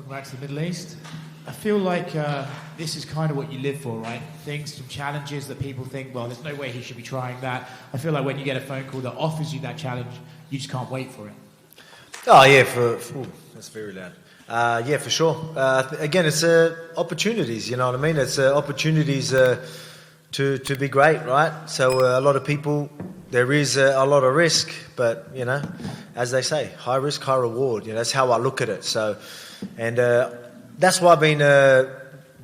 Welcome back to the Middle East. I feel like this is kind of what you live for, right? Things, some challenges that people think, well, there's no way he should be trying that. I feel like when you get a phone call that offers you that challenge, you just can't wait for it. Oh, yeah, that's very loud. Yeah, for sure. Again, it's opportunities, you know what I mean? It's opportunities to be great, right? So a lot of people, there is a lot of risk, but, you know, as they say, high risk, high reward. You know, that's how I look at it. So, and that's why I've been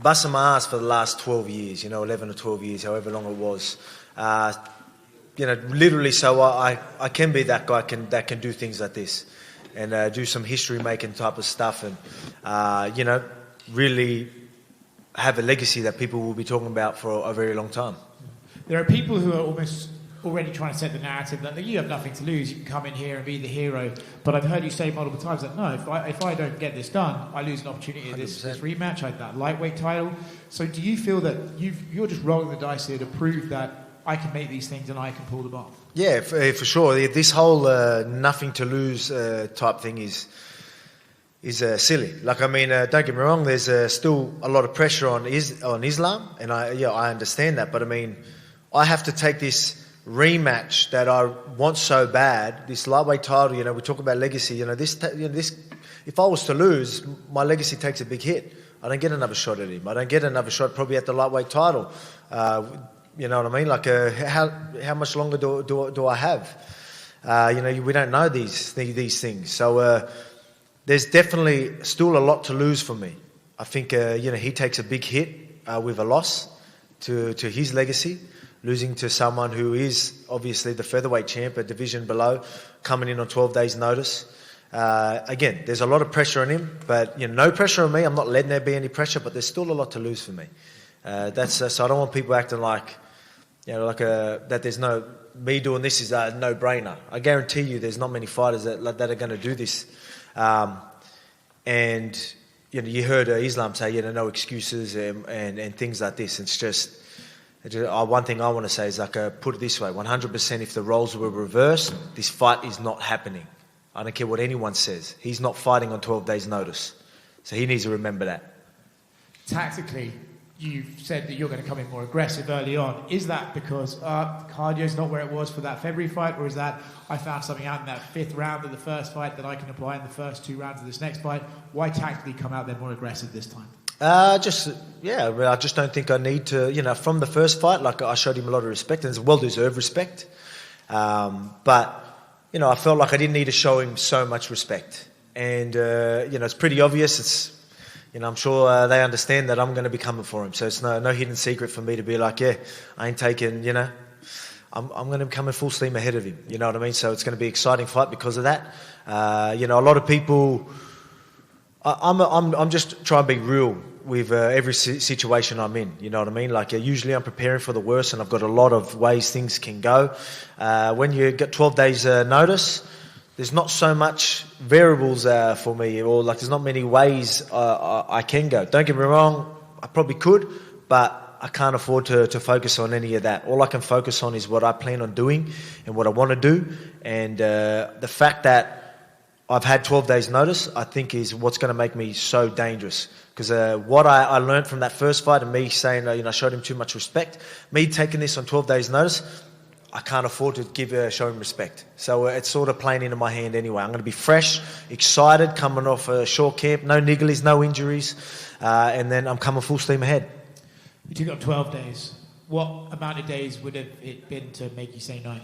busting my ass for the last 12 years, you know, 11 or 12 years, however long it was. You know, literally so I can be that guy that can do things like this and do some history-making type of stuff and, you know, really have a legacy that people will be talking about for a very long time. There are people who are almost already trying to set the narrative that you have nothing to lose, you can come in here and be the hero. But I've heard you say multiple times that no, if I don't get this done, I lose an opportunity at this rematch, like that lightweight title. So do you feel that you're just rolling the dice here to prove that I can make these things and I can pull them off? Yeah, for sure. This whole nothing to lose type thing is silly. Like, I mean, don't get me wrong, there's still a lot of pressure on Islam, and I understand that. But I mean, I have to take this rematch that I want so bad, this lightweight title. You know, we talk about legacy. You know, this. If I was to lose, my legacy takes a big hit. I don't get another shot at him. I don't get another shot probably at the lightweight title. You know what I mean? Like, how much longer do I have? You know, we don't know these things. So there's definitely still a lot to lose for me. I think you know, he takes a big hit with a loss to his legacy, losing to someone who is obviously the featherweight champ, a division below, coming in on 12 days' notice. Again, there's a lot of pressure on him, but you know, no pressure on me. I'm not letting there be any pressure, but there's still a lot to lose for me. So I don't want people acting like, you know, like that there's no, me doing this is a no-brainer. I guarantee you there's not many fighters that are going to do this. And, you know, you heard Islam say, you know, no excuses and things like this. It's just one thing I want to say is, like, put it this way, 100% if the roles were reversed, this fight is not happening. I don't care what anyone says. He's not fighting on 12 days' notice. So he needs to remember that. Tactically, you've said that you're going to come in more aggressive early on. Is that because cardio's not where it was for that February fight, or is that I found something out in that fifth round of the first fight that I can apply in the first two rounds of this next fight? Why tactically come out there more aggressive this time? I just don't think I need to, you know, from the first fight, like, I showed him a lot of respect, and it's well-deserved respect. But, you know, I felt like I didn't need to show him so much respect. And, you know, it's pretty obvious. You know, I'm sure they understand that I'm going to be coming for him. So it's no hidden secret for me to be like, yeah, I ain't taking, you know, I'm going to be coming full steam ahead of him. You know what I mean? So it's going to be an exciting fight because of that. You know, a lot of people, I'm just trying to be real with every situation I'm in. You know what I mean? Like, usually I'm preparing for the worst, and I've got a lot of ways things can go. When you get 12 days notice, there's not so much variables for me, or like there's not many ways I can go. Don't get me wrong, I probably could, but I can't afford to focus on any of that. All I can focus on is what I plan on doing and what I want to do. And the fact that I've had 12 days notice, I think, is what's going to make me so dangerous. Because what I learned from that first fight, and me saying, you know, I showed him too much respect, me taking this on 12 days notice, I can't afford to show him respect. So it's sort of playing into my hand anyway. I'm going to be fresh, excited, coming off a short camp, no nigglies, no injuries, and then I'm coming full steam ahead. You took up 12 days. What amount of days would it been to make you say no?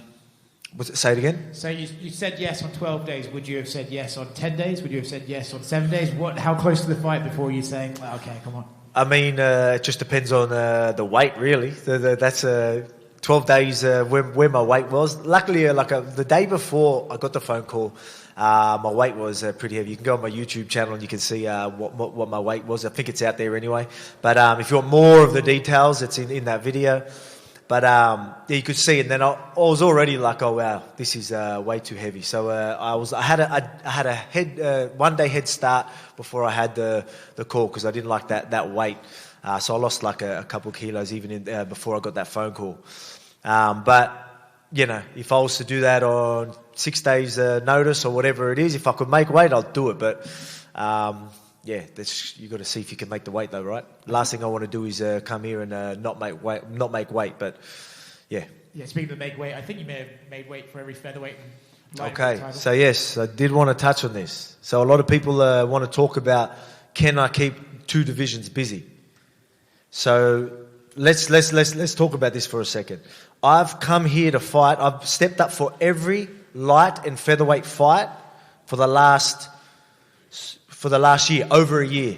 Say it again? So you said yes on 12 days. Would you have said yes on 10 days? Would you have said yes on 7 days? How close to the fight before you saying, well, okay, come on? I mean, it just depends on the weight, really. That's 12 days where my weight was. Luckily, the day before I got the phone call, my weight was pretty heavy. You can go on my YouTube channel and you can see what my weight was. I think it's out there anyway. But if you want more of the details, it's in that video. But yeah, you could see, and then I was already like, oh wow, this is way too heavy. So I had a 1 day head start before I had the call, because I didn't like that weight. So I lost like a couple of kilos even before I got that phone call. But you know, if I was to do that on 6 days notice or whatever it is, if I could make weight, I'll do it. But yeah, you got to see if you can make the weight though, right? Last thing I want to do is come here and not make weight, but yeah. Yeah, speaking of make weight, I think you may have made weight for every featherweight and lightweight Okay, title. so yes, I did want to touch on this. So a lot of people want to talk about, can I keep 2 divisions busy? So let's talk about this for a second. I've come here to fight. I've stepped up for every light and featherweight fight for the last year, over a year.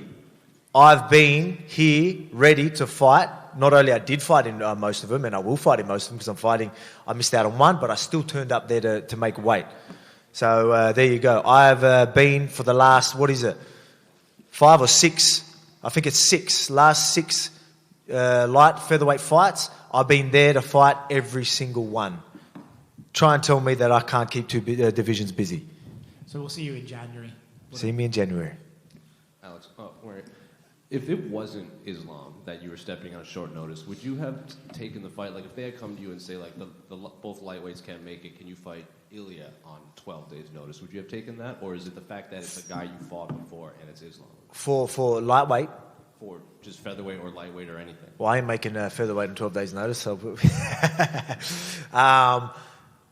I've been here ready to fight. Not only I did fight in most of them, and I will fight in most of them because I missed out on one, but I still turned up there to make weight. So there you go. I've been for the last, 5 or 6, I think it's 6, last 6 light featherweight fights. I've been there to fight every single one. Try and tell me that I can't keep 2 divisions busy. So we'll see you in January. See me in January. Alex, if it wasn't Islam that you were stepping on short notice, would you have taken the fight? Like, if they had come to you and say, like, both lightweights can't make it, can you fight Ilya on 12 days' notice? Would you have taken that? Or is it the fact that it's a guy you fought before and it's Islam? For lightweight? For just featherweight or lightweight or anything? Well, I ain't making featherweight on 12 days' notice. So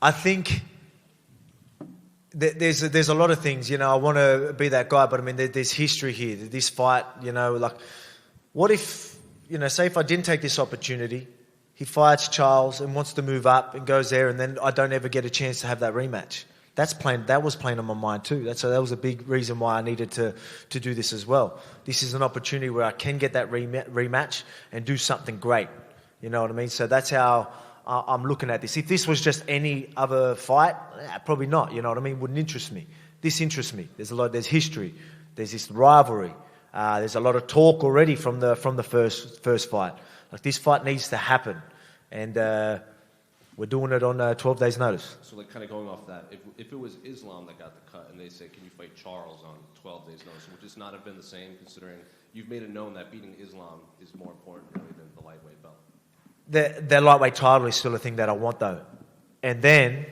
I think there's a lot of things, I want to be that guy, but I mean, there's history here. This fight, like, what if, say if I didn't take this opportunity, he fights Charles and wants to move up and goes there, and then I don't ever get a chance to have that rematch. That was playing on my mind too. That was a big reason why I needed to do this as well. This is an opportunity where I can get that rematch and do something great. You know what I mean? So that's how I'm looking at this. If this was just any other fight, probably not. You know what I mean? Wouldn't interest me. This interests me. There's history. There's this rivalry. There's a lot of talk already from the first fight. Like, this fight needs to happen, and we're doing it on 12 days' notice. So, like, kind of going off that, if it was Islam that got the cut and they say, can you fight Charles on 12 days' notice, would this not have been the same, considering you've made it known that beating Islam is more important really than the lightweight belt? The lightweight title is still a thing that I want, though. And then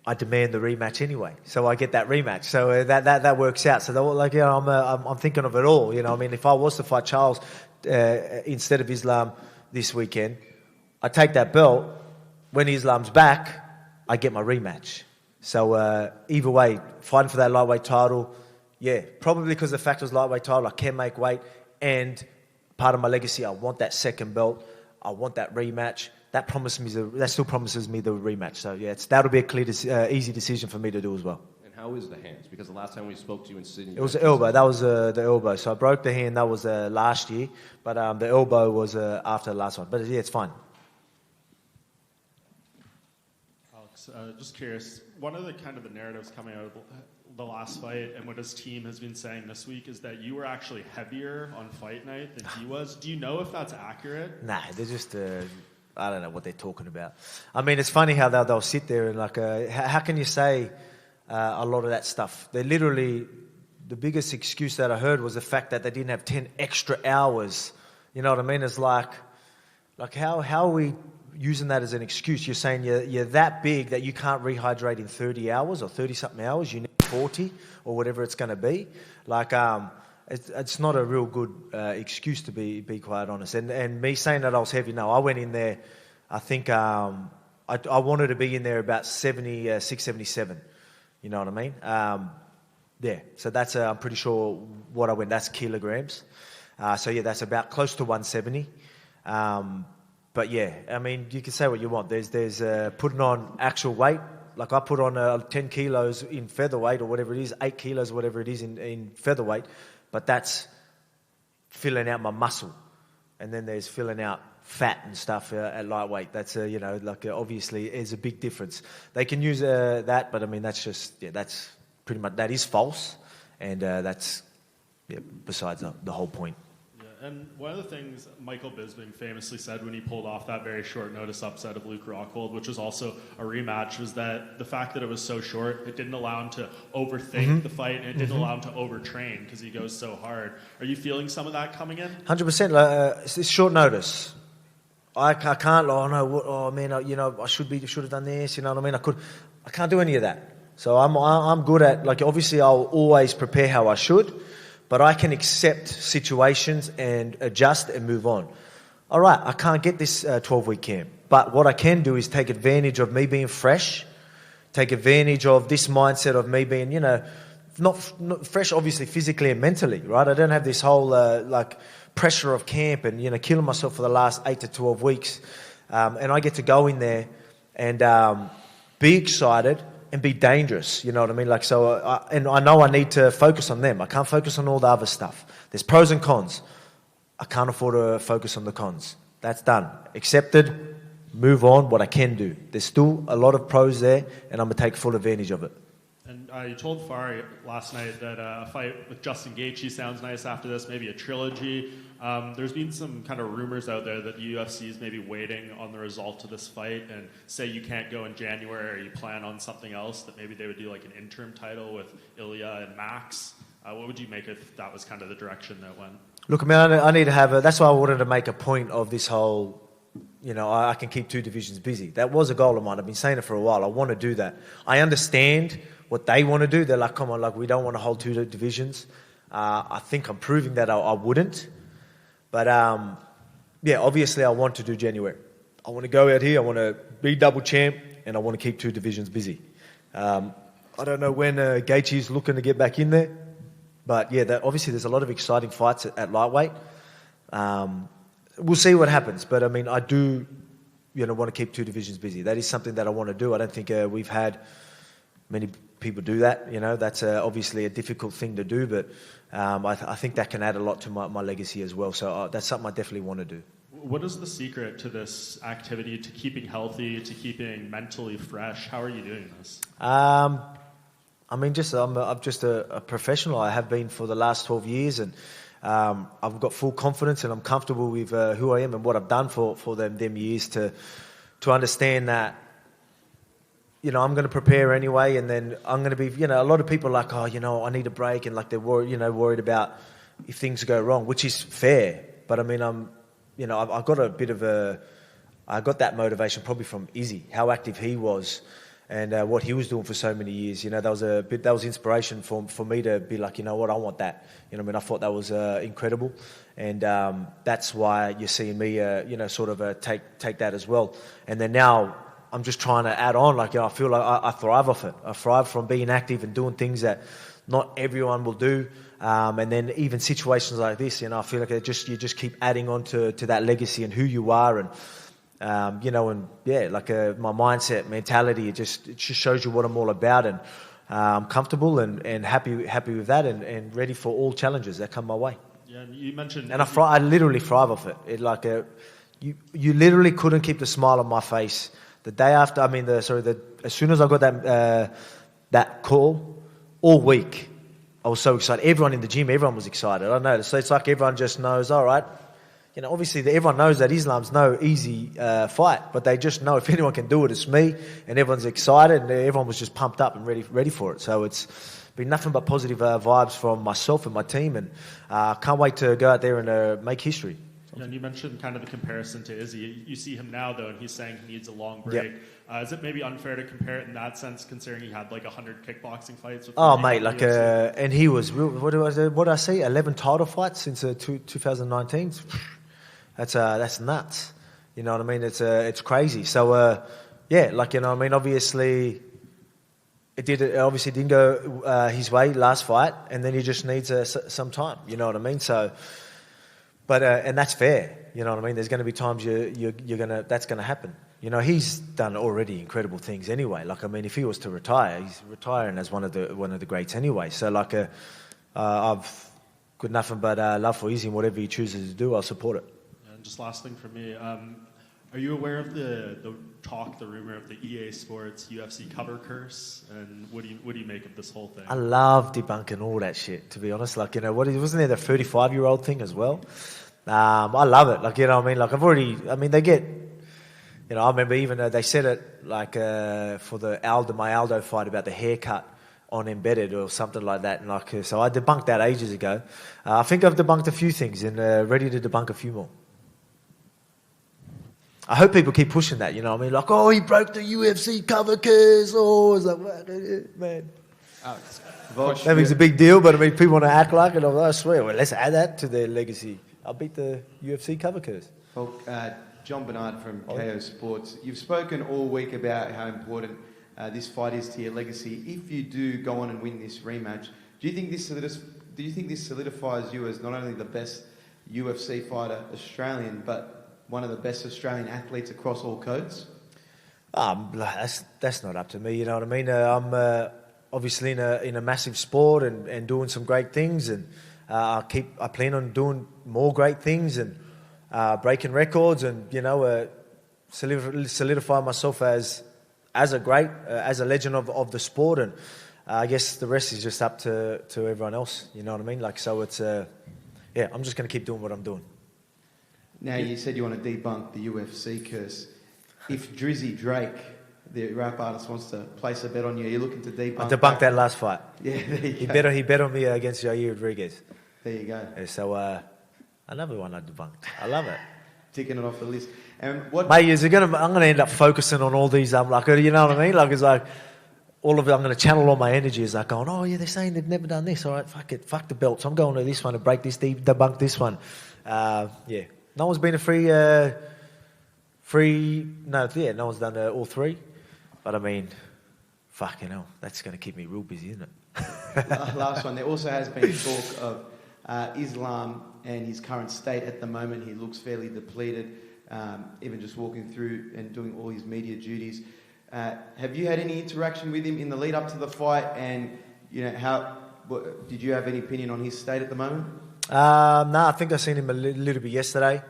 I demand the rematch anyway. So I get that rematch. So that works out. So I'm thinking of it all. I mean, if I was to fight Charles instead of Islam this weekend, I take that belt. When Islam's back, I get my rematch. So either way, fighting for that lightweight title, yeah, probably because the fact it was lightweight title, I can make weight, and part of my legacy, I want that second belt. I want that rematch. That still promises me the rematch. So yeah, that'll be a clear, easy decision for me to do as well. And how is the hands? Because the last time we spoke to you in Sydney, it was the elbow. That was the elbow. So I broke the hand. That was last year, but the elbow was after the last one. But yeah, it's fine. Alex, just curious. One of the narratives coming out of the last fight, and what his team has been saying this week, is that you were actually heavier on fight night than he was. Do you know if that's accurate? Nah, they're just I don't know what they're talking about. I mean, it's funny how they'll sit there and how can you say a lot of that stuff? They literally, the biggest excuse that I heard was the fact that they didn't have 10 extra hours. You know what I mean? It's like how are we using that as an excuse? You're saying you're that big that you can't rehydrate in 30 hours or 30-something hours. You need 40 or whatever it's going to be. It's not a real good excuse, to be quite honest. And me saying that I was heavy, no, I went in there, I think I wanted to be in there about 76, 77. You know what I mean? Yeah, so that's, I'm pretty sure what I went, that's kilograms. So yeah, that's about close to 170. But yeah, I mean, you can say what you want. There's putting on actual weight. Like, I put on 10 kilos in featherweight or whatever it is, 8 kilos, whatever it is in featherweight. But that's filling out my muscle. And then there's filling out fat and stuff at lightweight. That's, obviously is a big difference. They can use that, but I mean, that's pretty much, that is false. And that's besides the whole point. And one of the things Michael Bisping famously said when he pulled off that very short notice upset of Luke Rockhold, which was also a rematch, was that the fact that it was so short, it didn't allow him to overthink the fight, and it didn't allow him to overtrain because he goes so hard. Are you feeling some of that coming in? 100%. It's short notice. I can't. I should have done this. You know what I mean? I can't do any of that. So I'm good at, obviously I'll always prepare how I should. but I can accept situations and adjust and move on. All right, I can't get this 12-week camp, but what I can do is take advantage of me being fresh, take advantage of this mindset of me being, not fresh, obviously physically and mentally, right? I don't have this whole pressure of camp and killing myself for the last 8 to 12 weeks, and I get to go in there and be excited and be dangerous. You know what I mean? And I know I need to focus on them. I can't focus on all the other stuff. There's pros and cons. I can't afford to focus on the cons. That's done. Accepted. Move on. What I can do. There's still a lot of pros there, and I'm gonna take full advantage of it. And you told Fari last night that a fight with Justin Gaethje sounds nice after this, maybe a trilogy. There's been some kind of rumors out there that the UFC is maybe waiting on the result of this fight, and say you can't go in January or you plan on something else, that maybe they would do like an interim title with Ilya and Max. What would you make if that was kind of the direction that went? Look, man, I need to have that's why I wanted to make a point of this whole, I can keep 2 divisions busy. That was a goal of mine. I've been saying it for a while. I want to do that. I understand what they want to do. They're like, come on, we don't want to hold 2 divisions. I think I'm proving that I wouldn't. But, obviously I want to do January. I want to go out here, I want to be double champ, and I want to keep 2 divisions busy. I don't know when Gaethje's looking to get back in there. But, obviously there's a lot of exciting fights at lightweight. We'll see what happens. But, I do, want to keep 2 divisions busy. That is something that I want to do. I don't think we've had many people do that. That's obviously a difficult thing to do, but I think that can add a lot to my legacy as well. So that's something I definitely want to do. What is the secret to this activity, to keeping healthy, to keeping mentally fresh? How are you doing this? I'm just a professional. I have been for the last 12 years, and I've got full confidence, and I'm comfortable with who I am and what I've done for them years to understand that, I'm going to prepare anyway, and then I'm going to be, a lot of people are like, I need a break, and they're worried about if things go wrong, which is fair. But I've got I got that motivation probably from Izzy, how active he was, and what he was doing for so many years. That was inspiration for me to be like, I want that. I thought that was incredible, and that's why you're seeing me, take that as well. And then now I'm just trying to add on. I feel like I thrive off it. I thrive from being active and doing things that not everyone will do. And then even situations like this, I feel like you just keep adding on to that legacy and who you are, and my mindset, mentality. It just shows you what I'm all about, and I'm comfortable and happy with that, and ready for all challenges that come my way. Yeah, and you mentioned, and I literally thrive off it. You literally couldn't keep the smile on my face. The day after, as soon as I got that call, all week, I was so excited. Everyone in the gym, everyone was excited. I know. So it's like everyone just knows, all right, obviously everyone knows that Islam's no easy fight, but they just know if anyone can do it, it's me, and everyone's excited, and everyone was just pumped up and ready for it. So it's been nothing but positive vibes from myself and my team, and can't wait to go out there and make history. And you mentioned kind of the comparison to Izzy. You see him now, though, and he's saying he needs a long break. Yep. Is it maybe unfair to compare it in that sense, considering he had 100 kickboxing fights? With and he was, what did I see? 11 title fights since 2019. That's nuts. You know what I mean? It's crazy. So obviously it obviously didn't go his way last fight, and then he just needs some time. You know what I mean? So. But and that's fair, you know what I mean. There's going to be times that's going to happen. He's done already incredible things anyway. If he was to retire, he's retiring as one of the greats anyway. So I've got nothing but love for Izzy, and whatever he chooses to do, I'll support it. And just last thing for me, are you aware of the rumor of the EA Sports UFC cover curse? And what do you make of this whole thing? I love debunking all that shit, to be honest. Wasn't there the 35-year-old thing as well? I love it. They get, I remember even they said it for my Aldo fight about the haircut on Embedded or something like that. And so I debunked that ages ago. I think I've debunked a few things and ready to debunk a few more. I hope people keep pushing that, you know what I mean? He broke the UFC cover curse. It's man. That means a big deal, but I mean, people want to act like it. I swear, well, let's add that to their legacy. I'll beat the UFC cover curse. Well, John Bernard from KO Sports. You've spoken all week about how important this fight is to your legacy. If you do go on and win this rematch, do you think this solidifies you as not only the best UFC fighter Australian, but one of the best Australian athletes across all codes? That's not up to me. You know what I mean? I'm obviously in a massive sport and doing some great things, and I plan on doing more great things and breaking records, and solidify myself as a great, as a legend of the sport. And I guess the rest is just up to everyone else. You know what I mean? Like, so it's I'm just going to keep doing what I'm doing. Now, you said you want to debunk the UFC curse. If Drizzy Drake, the rap artist, wants to place a bet on you, are you looking to debunk? I debunked that last fight. Yeah, there you go. He bet on me against Yair Rodriguez. There you go. Yeah, so another one I debunked. I love it. Ticking it off the list. And what? Mate, I'm going to end up focusing on all these. Like, you know what I mean? Like, it's like all of it. I'm going to channel all my energy. Is like going, oh yeah, they're saying they've never done this. All right, fuck it, fuck the belts. I'm going to this one to break this, debunk this one. Yeah, no one's been a no one's done all three. But I mean, fucking hell, that's going to keep me real busy, isn't it? Last one. There also has been talk of Islam and his current state at the moment. He looks fairly depleted, even just walking through and doing all his media duties. Have you had any interaction with him in the lead up to the fight? And did you have any opinion on his state at the moment? No, I think I seen him a little bit yesterday.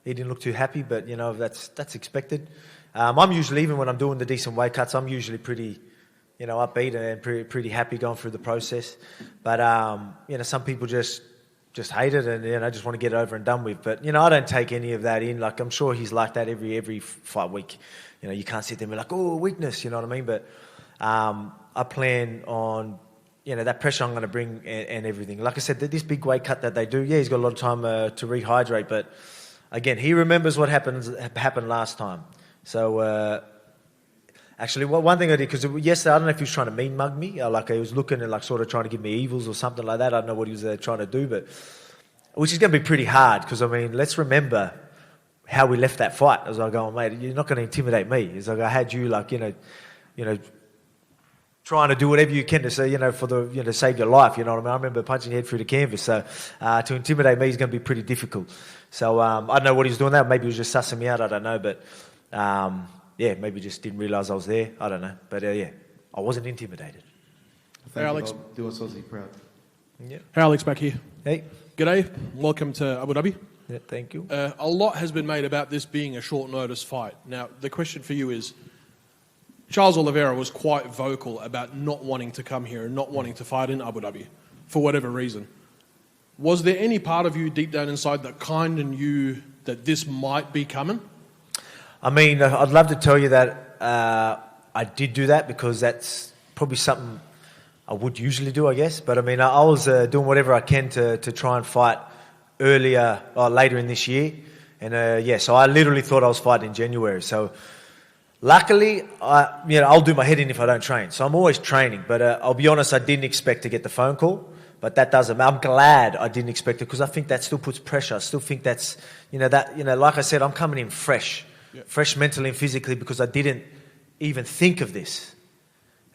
He didn't look too happy, but that's expected. I'm usually, even when I'm doing the decent weight cuts, I'm usually pretty, upbeat and pretty happy going through the process. But some people just hate it and just want to get it over and done with. But I don't take any of that in. Like, I'm sure he's like that every fight week. You can't sit there and be like, oh, weakness. You know what I mean? But I plan on that pressure I'm going to bring and everything. Like I said, this big weight cut that they do, he's got a lot of time to rehydrate. But again, he remembers what happened last time. So, actually, one thing I did, because yesterday, I don't know if he was trying to mean mug me, like he was looking and like sort of trying to give me evils or something like that. I don't know what he was trying to do, but which is going to be pretty hard, because I mean, let's remember how we left that fight. I was like, oh mate, you're not going to intimidate me. It's like I had you like trying to do whatever you can to say for the to save your life. You know what I mean? I remember punching your head through the canvas. So to intimidate me is going to be pretty difficult. So I don't know what he was doing there. Maybe he was just sussing me out. I don't know, but. Maybe just didn't realise I was there. I don't know. But I wasn't intimidated. Hey, Alex. Do us Aussie proud. Yeah. Hey, Alex, back here. Hey. G'day. Welcome to Abu Dhabi. Yeah, thank you. A lot has been made about this being a short notice fight. Now, the question for you is, Charles Oliveira was quite vocal about not wanting to come here and not wanting to fight in Abu Dhabi for whatever reason. Was there any part of you deep down inside that kind of knew that this might be coming? I mean, I'd love to tell you that I did do that, because that's probably something I would usually do, I guess. But I mean, I was doing whatever I can to try and fight later in this year. And so I literally thought I was fighting in January. So luckily, I'll do my head in if I don't train. So I'm always training. But I'll be honest, I didn't expect to get the phone call. But that doesn't. I'm glad I didn't expect it, because I think that still puts pressure. I still think that's, like I said, I'm coming in fresh. Yeah. Fresh mentally and physically, because I didn't even think of this.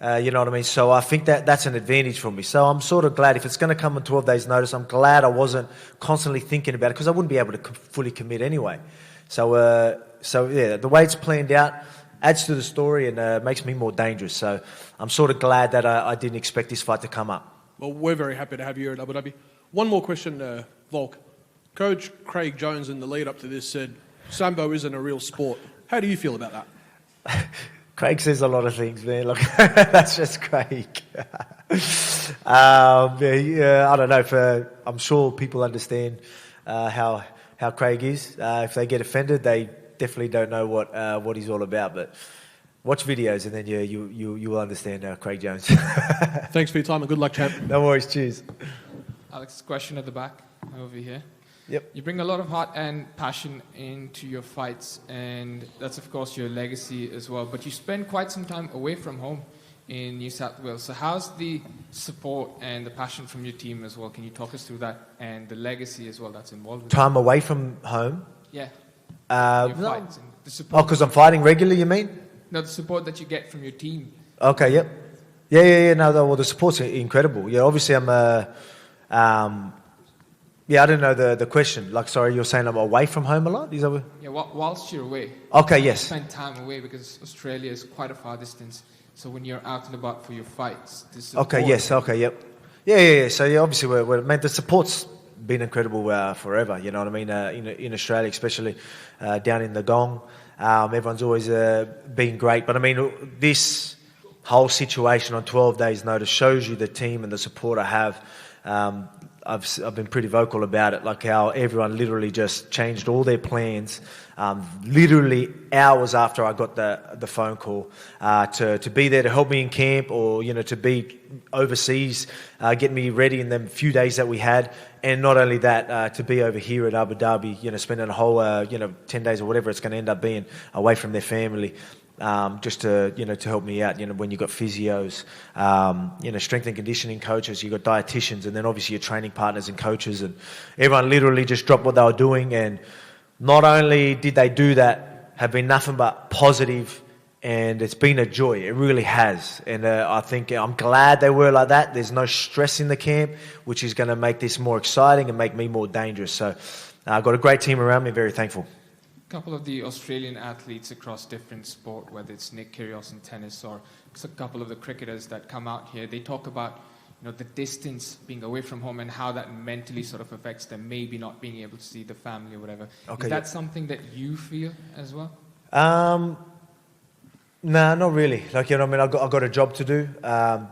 You know what I mean? So I think that's an advantage for me. So I'm sort of glad, if it's going to come on 12 days' notice, I'm glad I wasn't constantly thinking about it, because I wouldn't be able to fully commit anyway. So the way it's planned out adds to the story and makes me more dangerous. So I'm sort of glad that I didn't expect this fight to come up. Well, we're very happy to have you here at Abu Dhabi. One more question, Volk. Coach Craig Jones, in the lead up to this, said Sambo isn't a real sport. How do you feel about that? Craig says a lot of things, man. Look, that's just Craig. I don't know. I'm sure people understand how Craig is. If they get offended, they definitely don't know what he's all about. But watch videos, and then you will understand Craig Jones. Thanks for your time and good luck, champ. No worries. Cheers. Alex, question at the back over here. Yep. You bring a lot of heart and passion into your fights, and that's of course your legacy as well. But you spend quite some time away from home. in New South Wales. So how's the support and the passion from your team as well? Can you talk us through that and the legacy as well that's involved with Time away from home. Yeah. No. Your fights and the support. Oh, because I'm fighting regularly, you mean? No, the support that you get from your team. Okay, yep. Yeah. No, well, the support's incredible. Yeah, obviously I'm yeah, I didn't know the question. Like, sorry, you're saying I'm away from home a lot? Is that what? Yeah, whilst you're away. Okay, You yes. spend time away because Australia is quite a far distance. So when you're out and about for your fights, the support. Okay, yes, okay, yep. Yeah. So yeah, obviously man, the support's been incredible forever. You know what I mean? In Australia, especially down in the Gong, everyone's always been great. But I mean, this whole situation on 12 days' notice shows you the team and the support I have. I've been pretty vocal about it, like how everyone literally just changed all their plans, literally hours after I got the phone call, to be there to help me in camp, or to be overseas, get me ready in the few days that we had, and not only that, to be over here at Abu Dhabi, spending a whole 10 days or whatever it's going to end up being away from their family. Just to help me out, when you got physios, strength and conditioning coaches, you got dietitians, and then obviously your training partners and coaches, and everyone literally just dropped what they were doing. And not only did they do that, have been nothing but positive, and it's been a joy. It really has. And I think I'm glad they were like that. There's no stress in the camp, which is going to make this more exciting and make me more dangerous. So I've got a great team around me. Very thankful. A couple of the Australian athletes across different sport, whether it's Nick Kyrgios in tennis or a couple of the cricketers that come out here, they talk about the distance, being away from home, and how that mentally sort of affects them, maybe not being able to see the family or whatever. Okay, Is that something that you feel as well? No, not really. Like, I've got a job to do.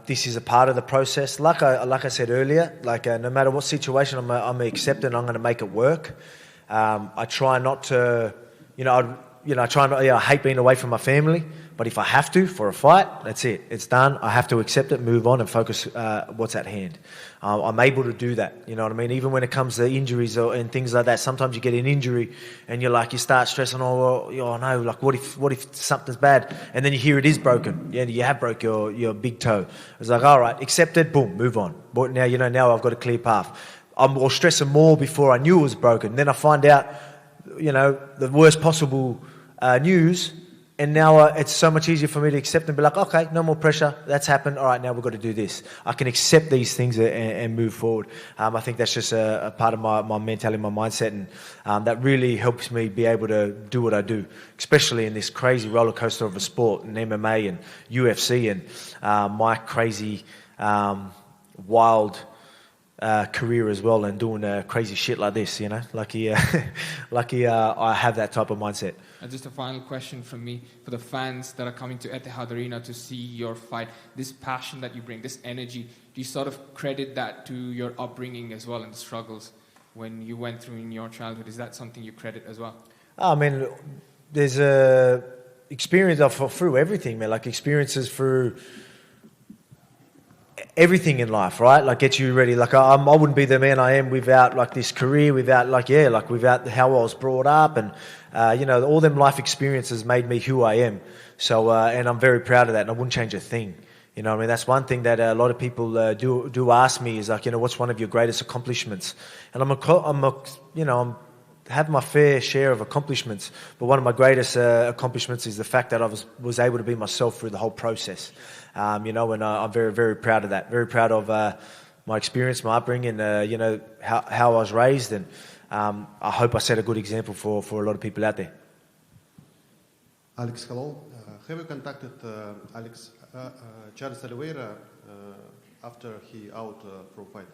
This is a part of the process. Like I said earlier, no matter what situation I'm accepting, I'm going to make it work. I try not to, I hate being away from my family, but if I have to for a fight, that's it. It's done. I have to accept it, move on, and focus what's at hand. I'm able to do that. You know what I mean? Even when it comes to injuries and things like that, sometimes you get an injury and you start stressing, no, what if something's bad? And then you hear it is broken. Yeah, you have broke your big toe. It's like, all right, accept it, boom, move on. But now I've got a clear path. I was stressing more before I knew it was broken. Then I find out, the worst possible news, and now it's so much easier for me to accept and be like, okay, no more pressure. That's happened. All right, now we've got to do this. I can accept these things and move forward. I think that's just a part of my mentality, my mindset, and that really helps me be able to do what I do, especially in this crazy roller coaster of a sport, and MMA and UFC, and my crazy, wild career as well, and doing crazy shit like this, lucky I have that type of mindset. And just a final question from me for the fans that are coming to Etihad Arena to see your fight. This passion that you bring, this energy, do you sort of credit that to your upbringing as well and the struggles when you went through in your childhood? Is that something you credit as well? I mean, there's a experience through everything, man. Like experiences through everything in life, right? Gets you ready. I wouldn't be the man I am without this career, without without how I was brought up, and all them life experiences made me who I am. So and I'm very proud of that, and I wouldn't change a thing. That's one thing that a lot of people do ask me is what's one of your greatest accomplishments? And I'm have my fair share of accomplishments, but one of my greatest accomplishments is the fact that I was able to be myself through the whole process. And I'm very, very proud of that. Very proud of my experience, my upbringing, how I was raised, and I hope I set a good example for a lot of people out there. Alex, hello. Have you contacted Charles Oliveira after he out from fight?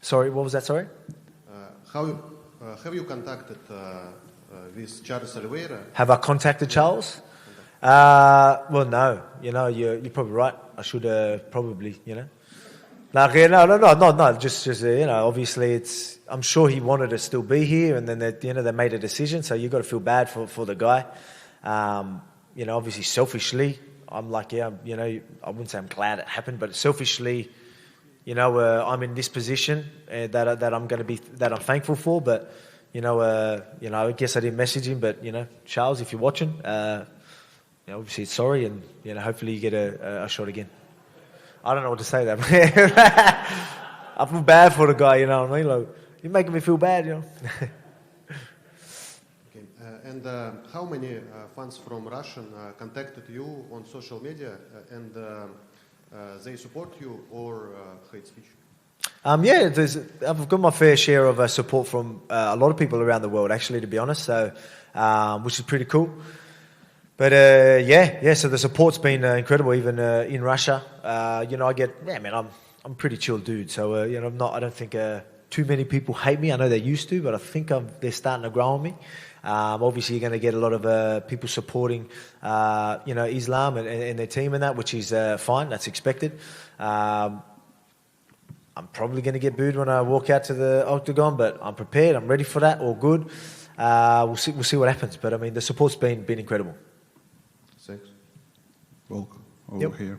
Sorry, what was that? Sorry. Have you contacted with Charles Oliveira? Have I contacted Charles? Well, no. You're probably right. I should probably, No. Just obviously I'm sure he wanted to still be here, and then they made a decision. So you got to feel bad for the guy. Obviously selfishly, I'm like, I wouldn't say I'm glad it happened, but selfishly, I'm in this position that I'm thankful for. But I guess I didn't message him. But Charles, if you're watching, obviously sorry, and hopefully you get a shot again. I don't know what to say there. I feel bad for the guy, you know what I mean? Like, you're making me feel bad, Okay. And how many fans from Russian contacted you on social media and they support you or hate speech? I've got my fair share of support from a lot of people around the world, actually, to be honest. So, which is pretty cool. But so the support's been incredible, even in Russia. I'm a pretty chill dude. So I don't think too many people hate me. I know they used to, but I think they're starting to grow on me. Obviously, you're going to get a lot of people supporting, Islam and their team and that, which is fine. That's expected. I'm probably going to get booed when I walk out to the octagon, but I'm prepared. I'm ready for that. All good. We'll see what happens. But I mean, the support's been incredible. Thanks. Volk, over here.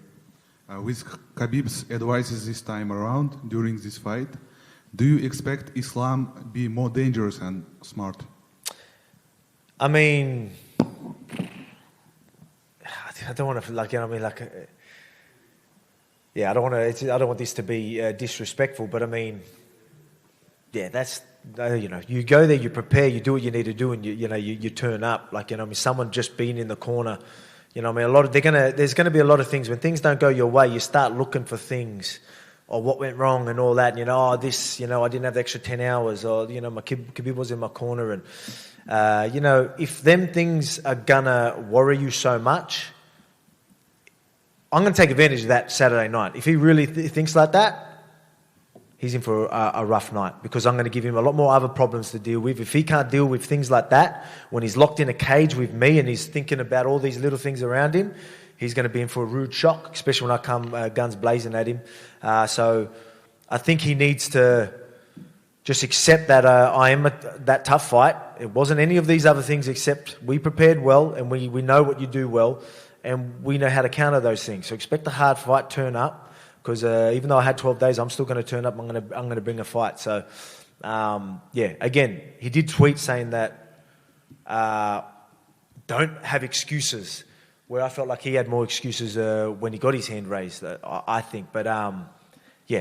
With Khabib's advices this time around during this fight, do you expect Islam be more dangerous and smart? I mean, I don't want to I don't want this to be disrespectful, but I mean, that's you go there, you prepare, you do what you need to do, and you turn up. Someone just being in the corner, there's gonna be a lot of things when things don't go your way. You start looking for things, or what went wrong and all that. And, I didn't have the extra 10 hours, or my Khabib was in my corner, and if them things are gonna worry you so much, I'm going to take advantage of that Saturday night. If he really thinks like that, he's in for a rough night, because I'm going to give him a lot more other problems to deal with. If he can't deal with things like that, when he's locked in a cage with me and he's thinking about all these little things around him, he's going to be in for a rude shock, especially when I come guns blazing at him. So I think he needs to just accept that I am that tough fight. It wasn't any of these other things, except we prepared well, and we know what you do well. And we know how to counter those things. So expect a hard fight, turn up, because even though I had 12 days, I'm still going to turn up. I'm going to bring a fight. So, again, he did tweet saying that don't have excuses, where I felt like he had more excuses when he got his hand raised, I think. But,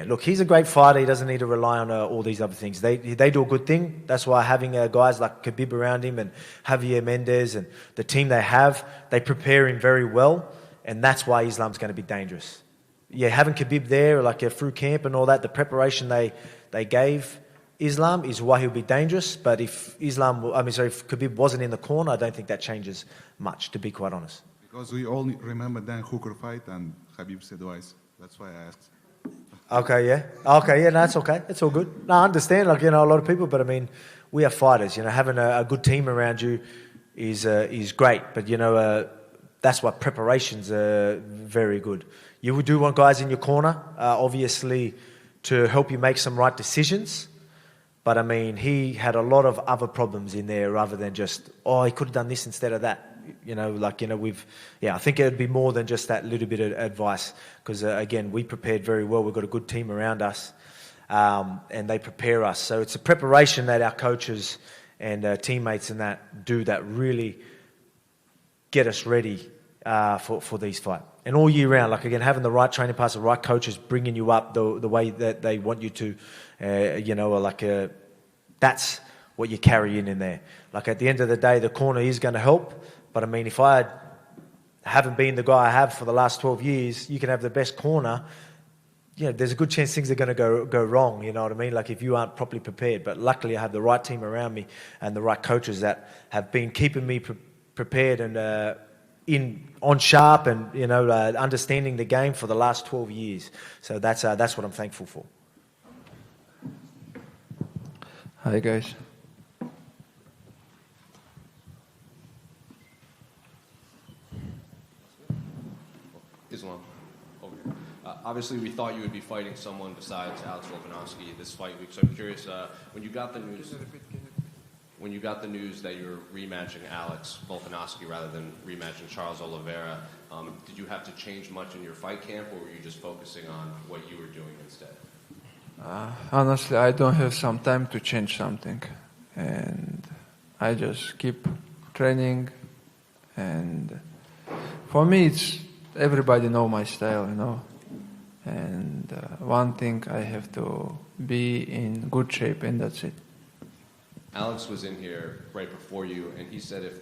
look, he's a great fighter. He doesn't need to rely on all these other things. They do a good thing. That's why having guys like Khabib around him and Javier Mendez and the team they have, they prepare him very well, and that's why Islam's going to be dangerous. Having Khabib there, through camp and all that, the preparation they gave Islam is why he'll be dangerous. But if Khabib wasn't in the corner, I don't think that changes much, to be quite honest. Because we all remember Dan Hooker fight and Khabib's advice. That's why I asked. Okay, no, that's okay. It's all good. No, I understand, a lot of people, but I mean, we are fighters. Having a good team around you is great, but that's why preparations are very good. You do want guys in your corner, obviously, to help you make some right decisions. But I mean, he had a lot of other problems in there, rather than just, he could have done this instead of that. I think it would be more than just that little bit of advice, because again, we prepared very well. We've got a good team around us, and they prepare us. So it's a preparation that our coaches and teammates and that do, that really get us ready for these fights. And all year round, again, having the right training paths, the right coaches bringing you up the way that they want you to, that's what you carry in there. At the end of the day, the corner is going to help. But I mean, if I haven't been the guy I have for the last 12 years, you can have the best corner. There's a good chance things are going to go wrong, you know what I mean? If you aren't properly prepared. But luckily, I have the right team around me and the right coaches that have been keeping me prepared and on sharp and, understanding the game for the last 12 years. So that's what I'm thankful for. Hi, guys. Islam, over here. Obviously, we thought you would be fighting someone besides Alex Volkanovski this fight week. So I'm curious, when you got the news that you were rematching Alex Volkanovski rather than rematching Charles Oliveira, did you have to change much in your fight camp, or were you just focusing on what you were doing instead? Honestly, I don't have some time to change something, and I just keep training and for me, it's everybody know my style, And one thing, I have to be in good shape, and that's it. Alex was in here right before you, and he said if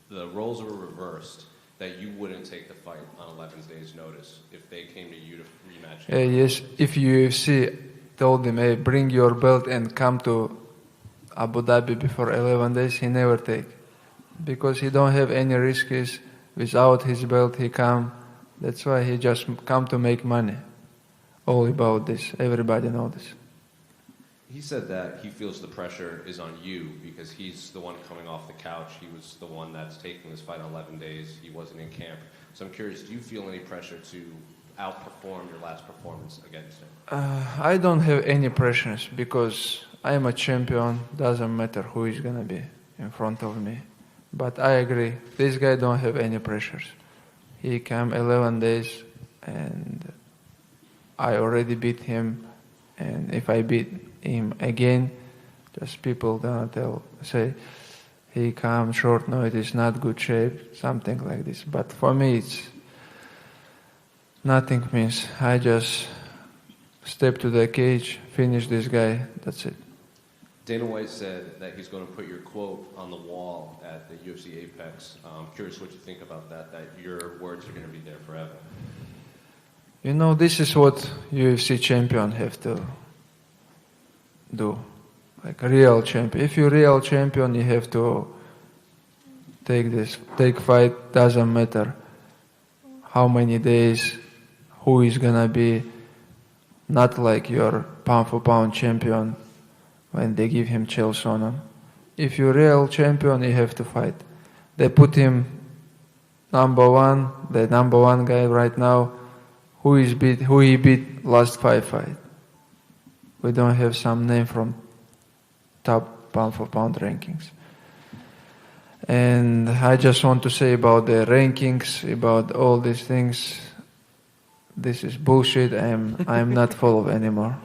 the roles were reversed, that you wouldn't take the fight on 11 days' notice if they came to you to rematch. Yes, if UFC told him, hey, bring your belt and come to Abu Dhabi before 11 days, he never take. Because he don't have any risks. Without his belt, he come. That's why he just come to make money. All about this. Everybody know this. He said that he feels the pressure is on you because he's the one coming off the couch. He was the one that's taking this fight on 11 days. He wasn't in camp. So I'm curious, do you feel any pressure to outperform your last performance against him? I don't have any pressures because I am a champion. Doesn't matter who is going to be in front of me. But I agree. This guy don't have any pressures. He came 11 days and I already beat him. And if I beat him again, just people gonna say he come short notice, not good shape, something like this. But for me, it's nothing means. I just step to the cage, finish this guy. That's it. Dana White said that he's going to put your quote on the wall at the UFC Apex. I'm curious what you think about that your words are going to be there forever. This is what UFC champion have to do. Like a real champion. If you're real champion, you have to take fight, doesn't matter how many days, who is gonna be, not like your pound for pound champion when they give him chills on him. If you're real champion, you have to fight. They put him the number one guy right now, who he beat last 5 fights. We don't have some name from top pound for pound rankings. And I just want to say about the rankings, about all these things, this is bullshit. I'm not full anymore.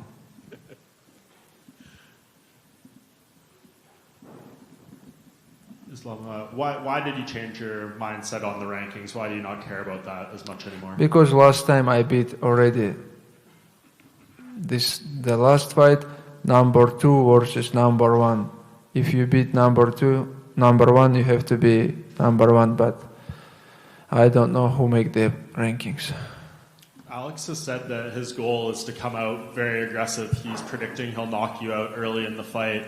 Islam, why did you change your mindset on the rankings? Why do you not care about that as much anymore? Because last time I beat already the last fight, number 2 versus number 1. If you beat number 1, you have to be number 1, but I don't know who make the rankings. Alex has said that his goal is to come out very aggressive. He's predicting he'll knock you out early in the fight.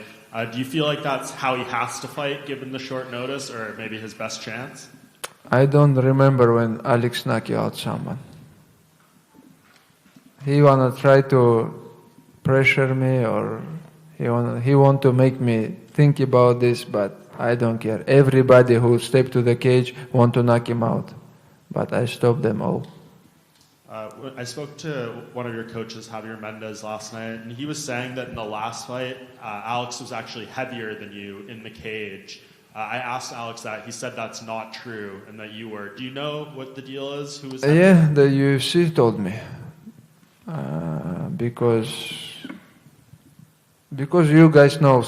Do you feel like that's how he has to fight, given the short notice, or maybe his best chance? I don't remember when Alex knocked out someone. He wanna try to pressure me, or he want to make me think about this, but I don't care. Everybody who stepped to the cage want to knock him out, but I stopped them all. I spoke to one of your coaches, Javier Mendez, last night, and he was saying that in the last fight, Alex was actually heavier than you in the cage. I asked Alex that. He said that's not true and that you were. Do you know what the deal is? Who was heavier? Yeah, the UFC told me. Because you guys know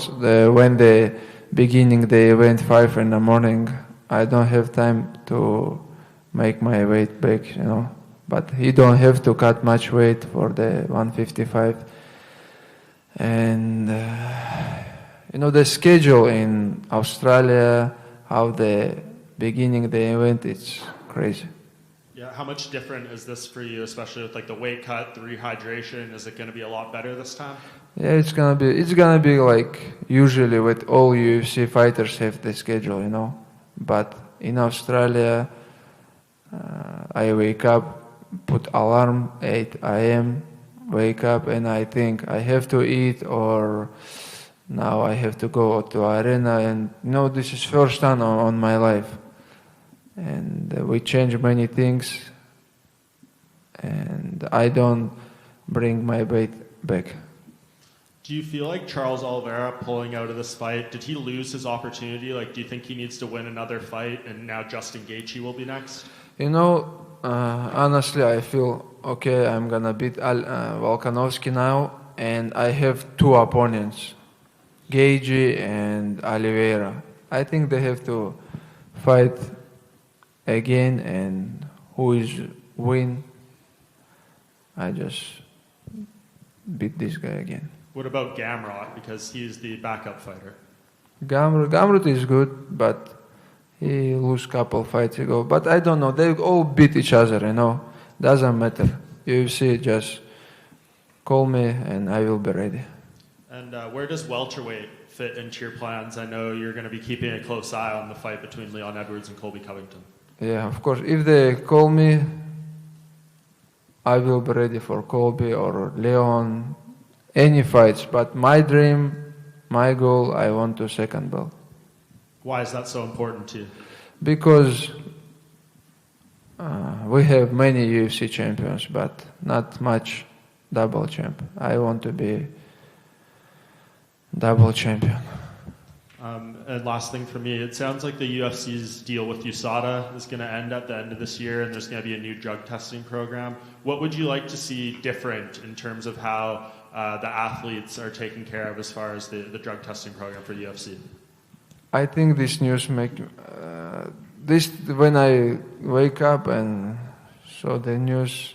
when the beginning the event 5 in the morning, I don't have time to make my weight back, But he don't have to cut much weight for the 155. And, the schedule in Australia, how the beginning the event, it's crazy. Yeah, how much different is this for you, especially with the weight cut, the rehydration? Is it going to be a lot better this time? Yeah, it's gonna be like usually with all UFC fighters have the schedule, But in Australia, I wake up, put alarm 8 a.m., wake up, and I think I have to eat, or now I have to go to arena, and this is first time on my life, and we change many things, and I don't bring my weight back. Do you feel like Charles Oliveira pulling out of this fight, did he lose his opportunity? Do you think he needs to win another fight, and now Justin Gaethje will be next? Honestly, I feel okay. I'm gonna beat Volkanovski now, and I have 2 opponents, Gaethje and Oliveira. I think they have to fight again, and who is win, I just beat this guy again. What about Gamrot? Because he's the backup fighter. Gamrot is good, but he lost couple fights ago. But I don't know. They all beat each other, you know. Doesn't matter. UFC, just call me and I will be ready. And where does welterweight fit into your plans? I know you're going to be keeping a close eye on the fight between Leon Edwards and Colby Covington. Yeah, of course. If they call me, I will be ready for Colby or Leon, any fights. But my dream, my goal, I want to second belt. Why is that so important to you? Because we have many UFC champions, but not much double champ. I want to be double champion. And last thing for me, it sounds like the UFC's deal with USADA is going to end at the end of this year, and there's going to be a new drug testing program. What would you like to see different in terms of how the athletes are taken care of as far as the drug testing program for UFC? I think this news when I wake up and saw the news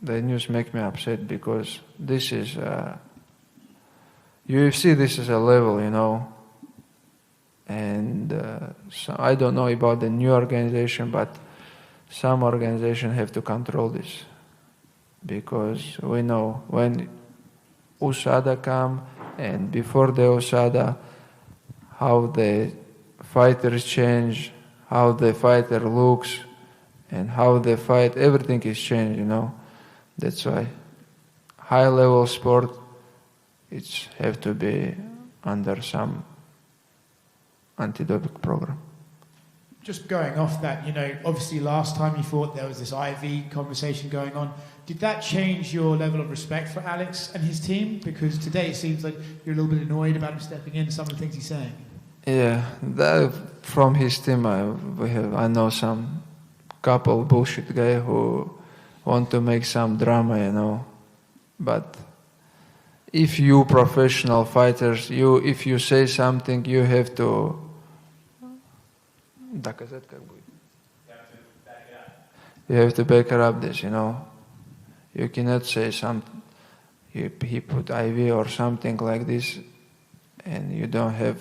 make me upset, because this is UFC. This is a level, you know. And so I don't know about the new organization, but some organization have to control this, because we know when USADA come and before the USADA, how the fighters change, how the fighter looks, and how they fight. Everything is changed, you know. That's why high-level sport, it's have to be under some anti-doping program. Just going off that, you know, obviously last time you fought there was this IV conversation going on. Did that change your level of respect for Alex and his team? Because today it seems like you're a little bit annoyed about him stepping in, some of the things he's saying. Yeah, from his team I know some couple bullshit guy who want to make some drama, you know. But if you professional fighters, if you say something, you have to доказать как будет. You have to back it up this, you know. You cannot say something, he put IV or something like this, and you don't have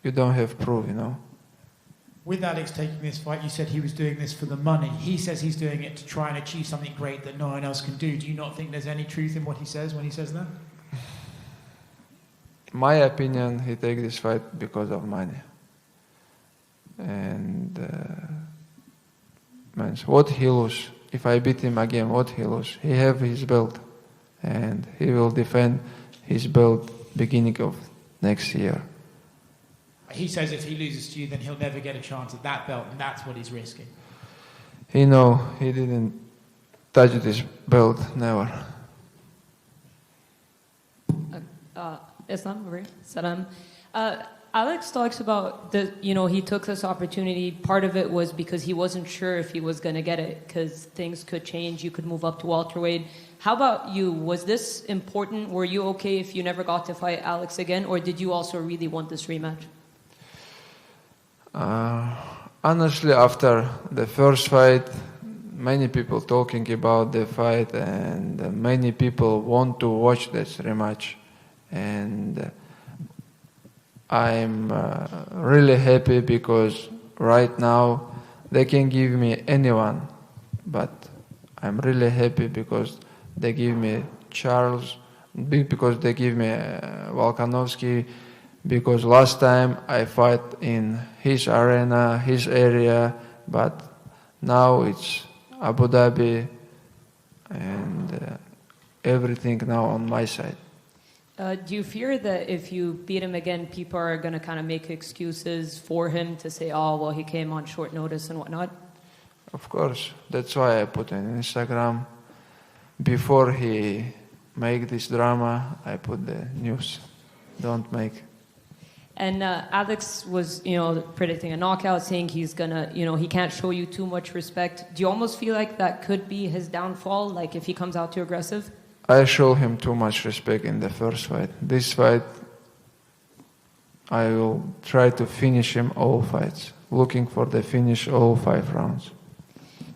you don't have proof, you know. With Alex taking this fight, you said he was doing this for the money. He says he's doing it to try and achieve something great that no one else can do. Do you not think there's any truth in what he says when he says that? My opinion, he take this fight because of money. And means what he lose? If I beat him again, what he lose? He have his belt, and he will defend his belt beginning of next year. He says if he loses to you, then he'll never get a chance at that belt, and that's what he's risking. He know he didn't touch this belt, never. Islam, Salam. Alex talks about he took this opportunity. Part of it was because he wasn't sure if he was going to get it, because things could change. You could move up to welterweight. How about you? Was this important? Were you okay if you never got to fight Alex again, or did you also really want this rematch? Honestly, after the first fight, many people talking about the fight, and many people want to watch this rematch. And I'm really happy because right now they can give me anyone, but I'm really happy because they give me Charles, because they give me Volkanovski, because last time I fight in his arena, his area, but now it's Abu Dhabi, and everything now on my side. Do you fear that if you beat him again, people are going to kind of make excuses for him to say, oh, well, he came on short notice and whatnot? Of course. That's why I put on Instagram. Before he make this drama, I put the news. Don't make. And Alex was, predicting a knockout, saying he's gonna, he can't show you too much respect. Do you almost feel like that could be his downfall, like if he comes out too aggressive? I show him too much respect in the first fight. This fight, I will try to finish him all fights. Looking for the finish all 5 rounds.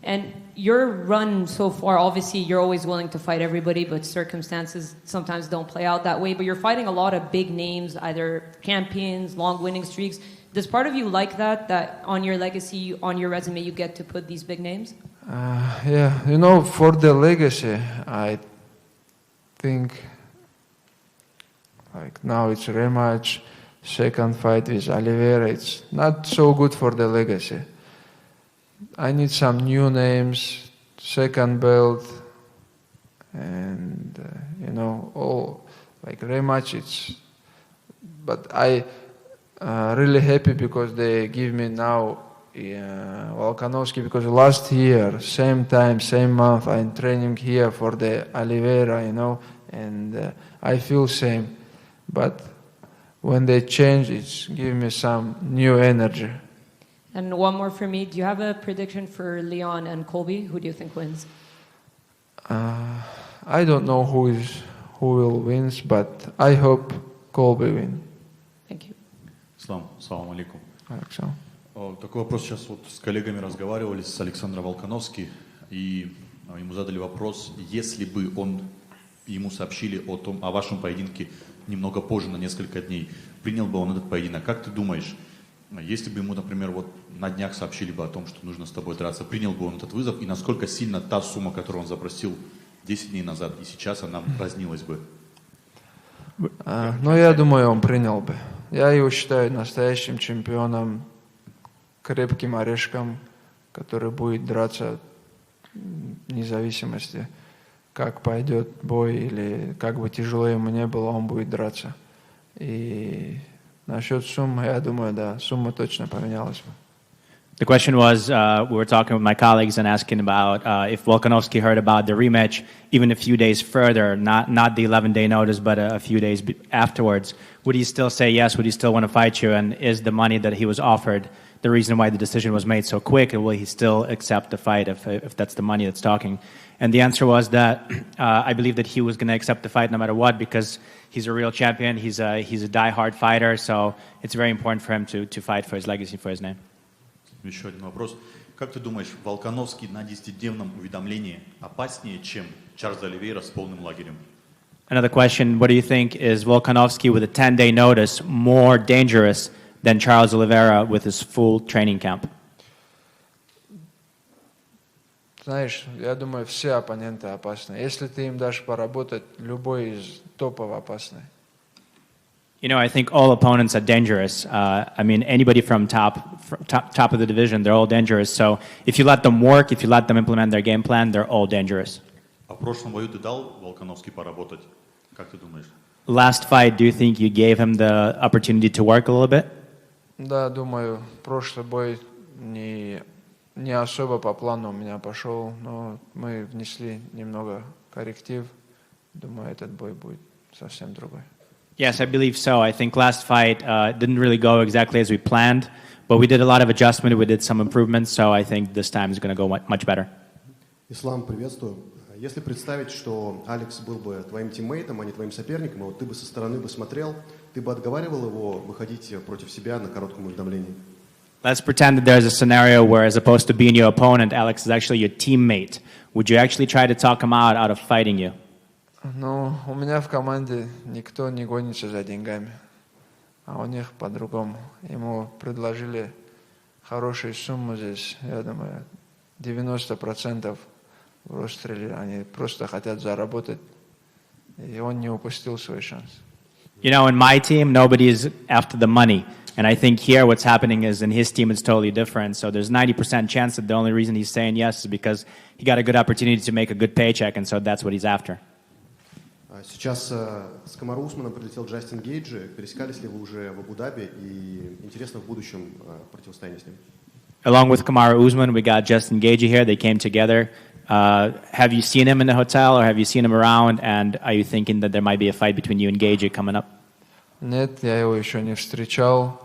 And your run so far, obviously you're always willing to fight everybody, but circumstances sometimes don't play out that way. But you're fighting a lot of big names, either champions, long winning streaks. Does part of you like that on your legacy, on your resume, you get to put these big names? Yeah, for the legacy, I think like now it's a rematch, second fight with Oliveira. It's not so good for the legacy. I need some new names, second belt, and all like rematch. But I really happy because they give me now Volkanovski, because last year, same time, same month, I'm training here for the Oliveira, and I feel same. But when they change, it's give me some new energy. And one more for me. Do you have a prediction for Leon and Colby? Who do you think wins? I don't know who will win, but I hope Colby win. Thank you. Салам алейкум. Александр. Такой вопрос. Сейчас вот с коллегами разговаривали, с Александром Волконовски, и ему задали вопрос, если бы ему сообщили о вашем поединке немного позже, на несколько дней, принял бы он этот поединок? Как ты думаешь, если бы ему, например, вот на днях сообщили бы о том, что нужно с тобой драться, принял бы он этот вызов, и насколько сильно та сумма, которую он запросил 10 дней назад, и сейчас она разнилась бы? Я думаю, он принял бы. Я его считаю настоящим чемпионом, крепким орешком, который будет драться вне зависимости, как пойдет бой или как бы тяжело ему не было, он будет драться. И насчет суммы, я думаю, да, сумма точно поменялась бы. The question was, we were talking with my colleagues and asking about if Volkanovski heard about the rematch even a few days further, not the 11-day notice, but a few days afterwards, would he still say yes? Would he still want to fight you? And is the money that he was offered the reason why the decision was made so quick? And will he still accept the fight if that's the money that's talking? And the answer was that I believe that he was going to accept the fight no matter what, because he's a real champion. He's a die-hard fighter, so it's very important for him to fight for his legacy, for his name. Еще один вопрос. Как ты думаешь, Волконовский на 10-дневном уведомлении опаснее, чем Чарльз Оливейра с полным лагерем? Another question, what do you think, is Volkanovski with a 10-day notice more dangerous than Charles Oliveira with his full training camp? Знаешь, я думаю, все оппоненты опасны. Если ты им дашь поработать, любой из топов опасный. I think all opponents are dangerous. I mean, anybody from top of the division, they're all dangerous. So if you let them work, if you let them implement their game plan, they're all dangerous. А в прошлом бою ты дал Волконовски поработать? Как ты думаешь? Last fight, do you think you gave him the opportunity to work a little bit? Да, думаю, прошлый бой не особо по плану у меня пошел, но мы внесли немного корректив. Думаю, этот бой будет совсем другой. Yes, I believe so. I think last fight didn't really go exactly as we planned, but we did a lot of adjustment, we did some improvements, so I think this time is going to go much better. Ислам, приветствую. Если представить, что Алекс был бы твоим тиммейтом, а не твоим соперником, и вот ты бы со стороны бы смотрел, ты бы отговаривал его выходить против себя на коротком уведомлении? Let's pretend that there's a scenario where, as opposed to being your opponent, Alex is actually your teammate. Would you actually try to talk him out of fighting you? Ну, у меня в команде никто не гонится за деньгами, а у них по-другому. Ему предложили хорошую сумму здесь, я думаю, 90% в Австралии, они просто хотят заработать, и он не упустил свой шанс. In my team, nobody is after the money. And I think here what's happening is in his team it's totally different. So there's 90% chance that the only reason he's saying yes is because he got a good opportunity to make a good paycheck, and so that's what he's after. Сейчас с Камару Усманом прилетел Джастин Гейджи. Пересекались ли вы уже в Абу-Даби? И интересно в будущем противостояние с ним. Along with Kamaru Usman, we got Justin Gagey here. They came together. Have you seen him in the hotel, or have you seen him around? And are you thinking that there might be a fight between you and Gagey coming up? Нет, я его еще не встречал.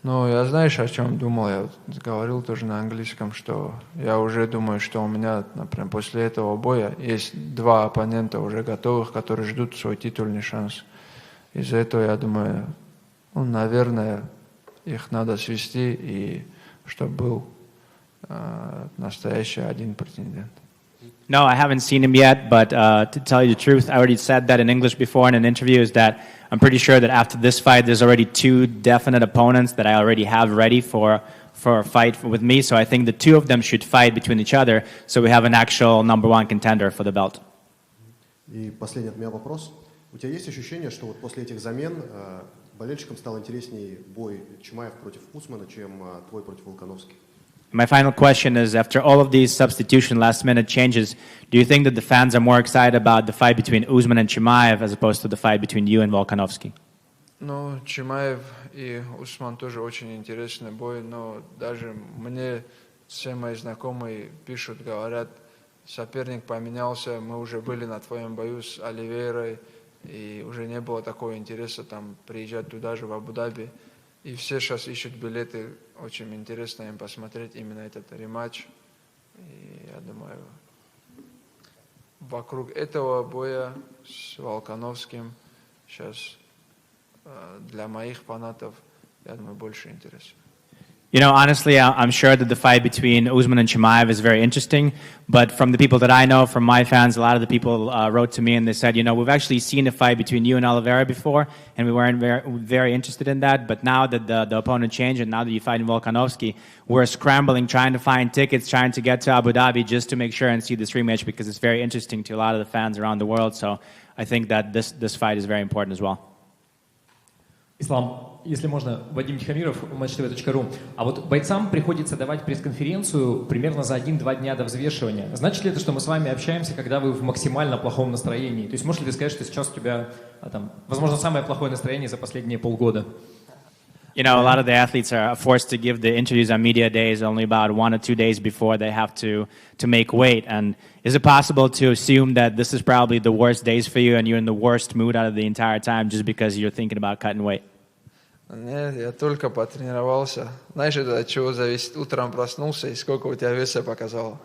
Но я, знаешь, о чем думал? Я говорил тоже на английском, что я уже думаю, что у меня, например, после этого боя есть 2 оппонента уже готовых, которые ждут свой титульный шанс. Из-за этого, я думаю, ну, наверное, их надо свести, и чтобы был настоящий один претендент. No, I haven't seen him yet, but to tell you the truth, I already said that in English before in an interview, is that I'm pretty sure that after this fight, there's already 2 definite opponents that I already have ready for a fight with me. So I think the 2 of them should fight between each other, so we have an actual number 1 contender for the belt. И последний от меня вопрос. У тебя есть ощущение, что вот после этих замен болельщикам стал интереснее бой Чимаев против Усмана, чем твой против Волконовски? My final question is, after all of these substitution last-minute changes, do you think that the fans are more excited about the fight between Usman and Chimaev as opposed to the fight between you and Volkanovski? Ну, Чимаев и Усман тоже очень интересный бой, но даже мне все мои знакомые пишут, говорят, соперник поменялся, мы уже были на твоем бою с Оливейрой, и уже не было такого интереса там приезжать туда же, в Абу-Даби. И все сейчас ищут билеты, очень интересно им посмотреть именно этот рематч. И я думаю, вокруг этого боя с Волконовским сейчас для моих фанатов, я думаю, больше интереса. You know, honestly, I'm sure that the fight between Usman and Chimaev is very interesting. But from the people that I know, from my fans, a lot of the people wrote to me and they said, you know, we've actually seen a fight between you and Oliveira before, and we weren't very interested in that. But now that the opponent changed, and now that you fight in Volkanovski, we're scrambling, trying to find tickets, trying to get to Abu Dhabi just to make sure and see this rematch because it's very interesting to a lot of the fans around the world. So I think that this fight is very important as well. Ислам, если можно, Вадим Тихомиров, matchtv.ru. А вот бойцам приходится давать пресс-конференцию примерно за 1-2 дня до взвешивания. Значит ли это, что мы с вами общаемся, когда вы в максимально плохом настроении? То есть можешь ли ты сказать, что сейчас у тебя, возможно, самое плохое настроение за последние полгода? You know, a lot of the athletes are forced to give the interviews on media days only about 1 or 2 days before they have to make weight. And is it possible to assume that this is probably the worst days for you and you're in the worst mood out of the entire time just because you're thinking about cutting weight? Нет, я только потренировался. Знаешь, это от чего зависит? Утром проснулся и сколько у тебя веса показало.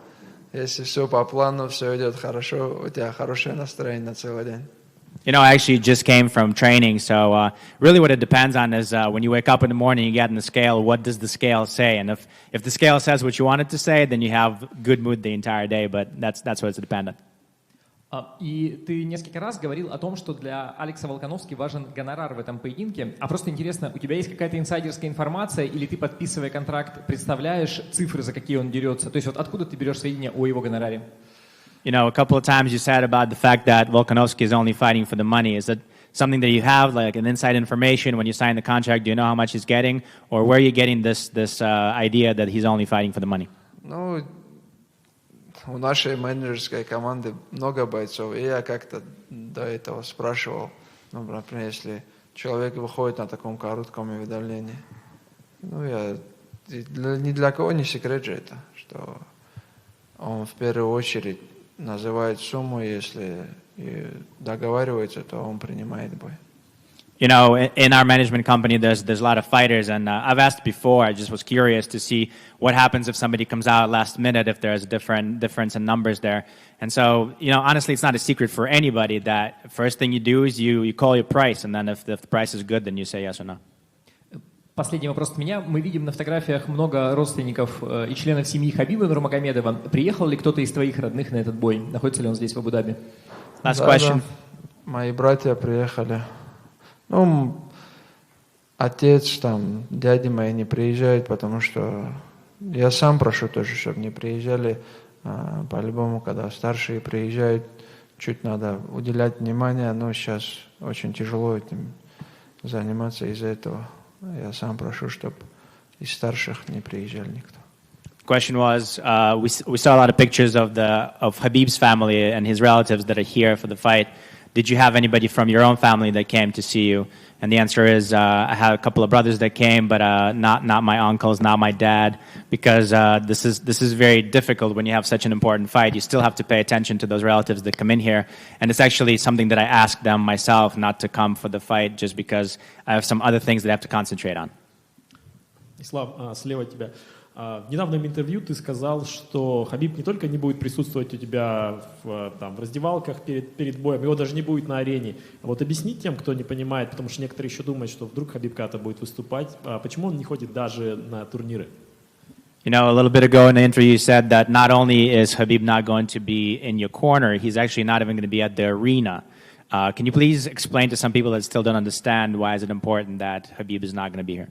Если все по плану, все идет хорошо, у тебя хорошее настроение на целый день. You know, I actually just came from training, so really what it depends on is when you wake up in the morning, you get on the scale, what does the scale say? And if the scale says what you want it to say, then you have good mood the entire day, but that's what it's dependent. И ты несколько раз говорил о том, что для Алекса Волконовски важен гонорар в этом поединке. А просто интересно, у тебя есть какая-то инсайдерская информация, или ты, подписывая контракт, представляешь цифры, за какие он дерется? То есть вот откуда ты берешь сведения о его гонораре? You know, a couple of times you said about the fact that Volkanovski is only fighting for the money. Is that something that you have, like an inside information when you sign the contract? Do you know how much he's getting? Or where are you getting this idea that he's only fighting for the money? Ну, у нашей менеджерской команды много бойцов, и я как-то до этого спрашивал, ну, например, если человек выходит на таком коротком уведомлении, ну, ни для кого не секрет же это, что он в первую очередь называет сумму, если договаривается, то он принимает бой. You know, in our management company, there's a lot of fighters, and I've asked before. I just was curious to see what happens if somebody comes out last minute, if there's a difference in numbers there. And so, you know, honestly, it's not a secret for anybody that first thing you do is you call your price, and then if the price is good, then you say yes or no. Последний вопрос от меня. Мы видим на фотографиях много родственников и членов семьи Хабиба Нурмагомедова. Приехал ли кто-то из твоих родных на этот бой? Находится ли он здесь, в Абу-Даби? Last question. Да. Мои братья приехали. Ну, отец, там, дяди мои не приезжают, потому что я сам прошу тоже, чтобы не приезжали. По-любому, когда старшие приезжают, чуть надо уделять внимание, но сейчас очень тяжело этим заниматься из-за этого. Я сам прошу, чтобы из старших не приезжали никто. Question was, we saw a lot of pictures of Habib's family and his relatives that are here for the fight. Did you have anybody from your own family that came to see you? And the answer is, I had a couple of brothers that came, but not my uncles, not my dad, because this is very difficult when you have such an important fight. You still have to pay attention to those relatives that come in here, and it's actually something that I asked them myself not to come for the fight, just because I have some other things that I have to concentrate on. Ислам, слева от тебя. В недавнем интервью ты сказал, что Хабиб не только не будет присутствовать у тебя в раздевалках перед боем, его даже не будет на арене. Вот объясни тем, кто не понимает, потому что некоторые еще думают, что вдруг Хабиб когда-то будет выступать, почему он не ходит даже на турниры? You know, a little bit ago in the interview you said that not only is Khabib not going to be in your corner, he's actually not even going to be at the arena. Can you please explain to some people that still don't understand why is it important that Khabib is not going to be here?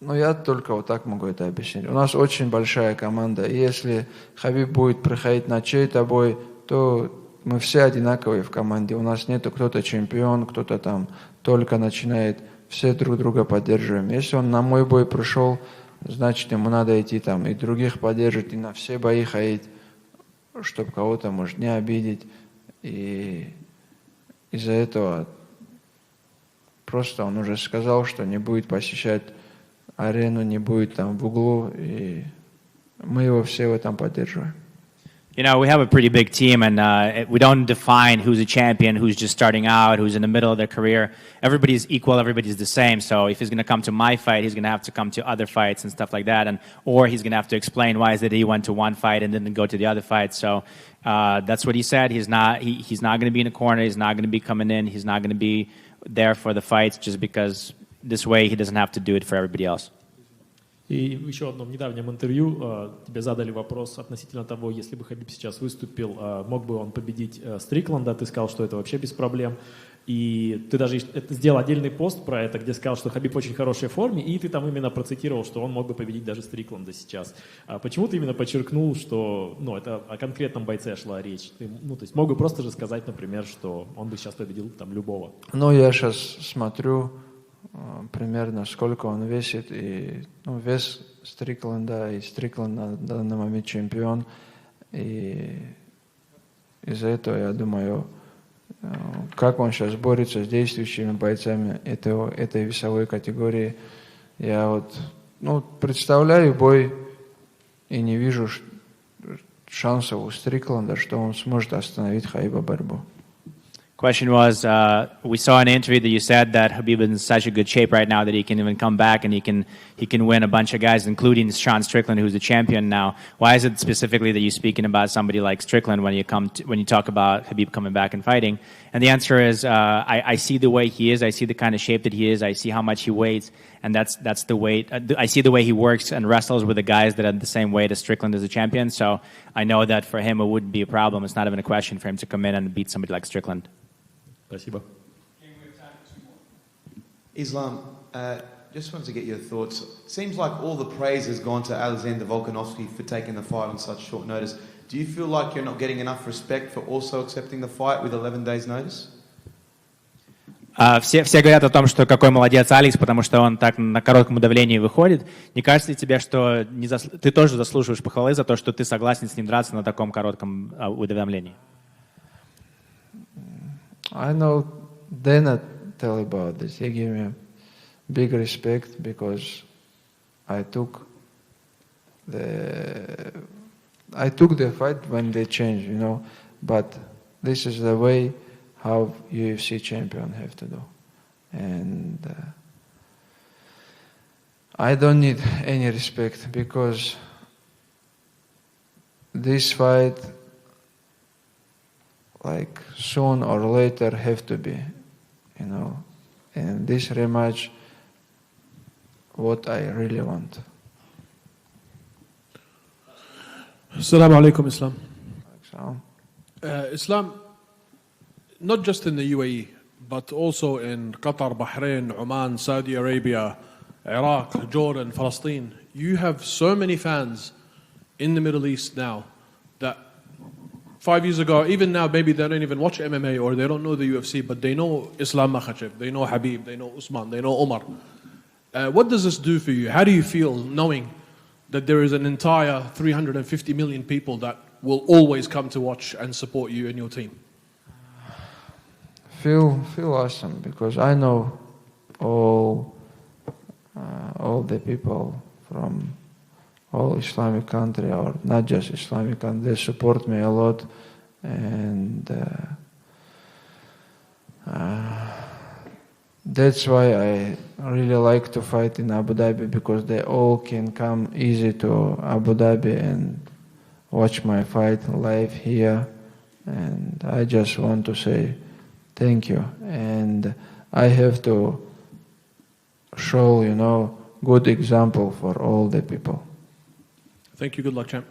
Ну, я только вот так могу это объяснить. У нас очень большая команда, и если Хабиб будет приходить на чей-то бой, то мы все одинаковые в команде. У нас нету кто-то чемпион, кто-то там только начинает. Все друг друга поддерживаем. Если он на мой бой пришел, значит, ему надо идти там и других поддерживать, и на все бои ходить, чтобы кого-то, может, не обидеть. И из-за этого просто он уже сказал, что не будет посещать арену, не будет там в углу, и мы его все в этом поддерживаем. You know, we have a pretty big team, and we don't define who's a champion, who's just starting out, who's in the middle of their career. Everybody's equal, everybody's the same. So if he's going to come to my fight, he's going to have to come to other fights and stuff like that, or he's going to have to explain why is it he went to one fight and didn't go to the other fight. So that's what he said. He's not going to be in a corner. He's not going to be coming in. He's not going to be there for the fights just because this way he doesn't have to do it for everybody else. И в еще одном недавнем интервью тебе задали вопрос относительно того, если бы Хабиб сейчас выступил, мог бы он победить Стрикланда. Ты сказал, что это вообще без проблем. И ты даже сделал отдельный пост про это, где сказал, что Хабиб в очень хорошей форме, и ты там именно процитировал, что он мог бы победить даже Стрикланда сейчас. Почему ты именно подчеркнул, что это о конкретном бойце шла речь? Ты, то есть мог бы просто же сказать, например, что он бы сейчас победил там любого. Я сейчас смотрю примерно сколько он весит, и вес Стрикленда, и Стрикланд на данный момент чемпион, и из-за этого я думаю, как он сейчас борется с действующими бойцами этой весовой категории. Я представляю бой и не вижу шансов у Стрикленда, что он сможет остановить Хабиба борьбу. Question was, we saw in an interview that you said that Khabib is in such a good shape right now that he can even come back and he can win a bunch of guys, including Sean Strickland, who's the champion now. Why is it specifically that you're speaking about somebody like Strickland when you talk about Khabib coming back and fighting? And the answer is, I see the way he is, I see the kind of shape that he is, I see how much he weighs, and that's the weight. I see the way he works and wrestles with the guys that are the same weight as Strickland as a champion. So I know that for him it wouldn't be a problem. It's not even a question for him to come in and beat somebody like Strickland. Спасибо. Islam, just wanted to get your thoughts. Seems like all the praise has gone to Alexander Volkanovski for taking the fight on such short notice. Do you feel like you're not getting enough respect for also accepting the fight with 11 days notice? Все говорят о том, что какой молодец Алекс, потому что он так на коротком давлении выходит. Не кажется ли тебе, что ты тоже заслуживаешь похвалы за то, что ты согласен с ним драться на таком коротком уведомлении? I know they not tell about this. They give me big respect because I took the fight when they changed, But this is the way how UFC champion have to do, and I don't need any respect because this fight, like soon or later, have to be, and this rematch, what I really want. Assalamu alaikum, Islam. Salam. Islam, not just in the UAE, but also in Qatar, Bahrain, Oman, Saudi Arabia, Iraq, Jordan, Palestine. You have so many fans in the Middle East now that 5 years ago, even now, maybe they don't even watch MMA or they don't know the UFC, but they know Islam Makhachev, they know Habib, they know Usman, they know Omar. What does this do for you? How do you feel knowing that there is an entire 350 million people that will always come to watch and support you and your team? Feel awesome because I know all the people from all Islamic country, or not just Islamic country, they support me a lot, and that's why I really like to fight in Abu Dhabi, because they all can come easy to Abu Dhabi and watch my fight live here. And I just want to say thank you. And I have to show, good example for all the people. Thank you. Good luck, champ.